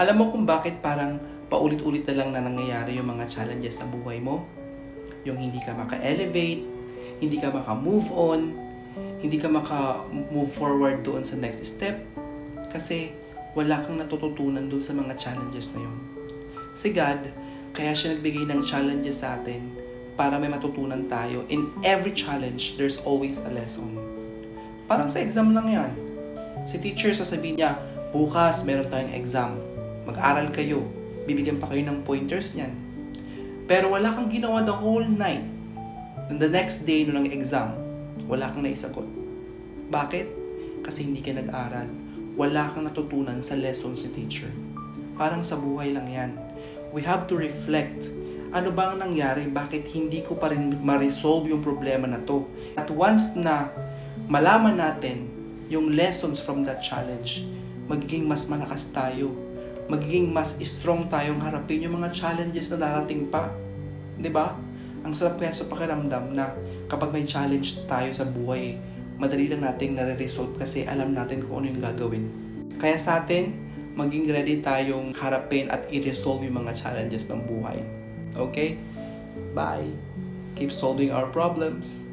Alam mo kung bakit parang paulit-ulit na lang na nangyayari yung mga challenges sa buhay mo? Yung hindi ka maka-elevate, hindi ka maka-move on, hindi ka maka-move forward doon sa next step kasi wala kang natututunan doon sa mga challenges na yun. Si God, kaya siya nagbigay ng challenges sa atin para may matutunan tayo. In every challenge, there's always a lesson. Parang sa exam lang yan. Si teacher sasabihin niya, bukas meron tayong exam. Mag-aral kayo. Bibigyan pa kayo ng pointers niyan. Pero wala kang ginawa the whole night. And the next day ng exam, wala kang naisagot. Bakit? Kasi hindi ka nag-aral. Wala kang natutunan sa lessons ni teacher. Parang sa buhay lang yan. We have to reflect. Ano ba ang nangyari? Bakit hindi ko pa rin ma-resolve yung problema na to? At once na malaman natin yung lessons from that challenge, magiging mas malakas tayo. Magiging mas strong tayong harapin yung mga challenges na darating pa. 'Di ba? Ang sarap kaya sa pakiramdam na kapag may challenge tayo sa buhay, madali lang nating nare-resolve kasi alam natin kung ano yung gagawin. Kaya sa atin, maging ready tayong harapin at i-resolve yung mga challenges ng buhay. Okay? Bye! Keep solving our problems.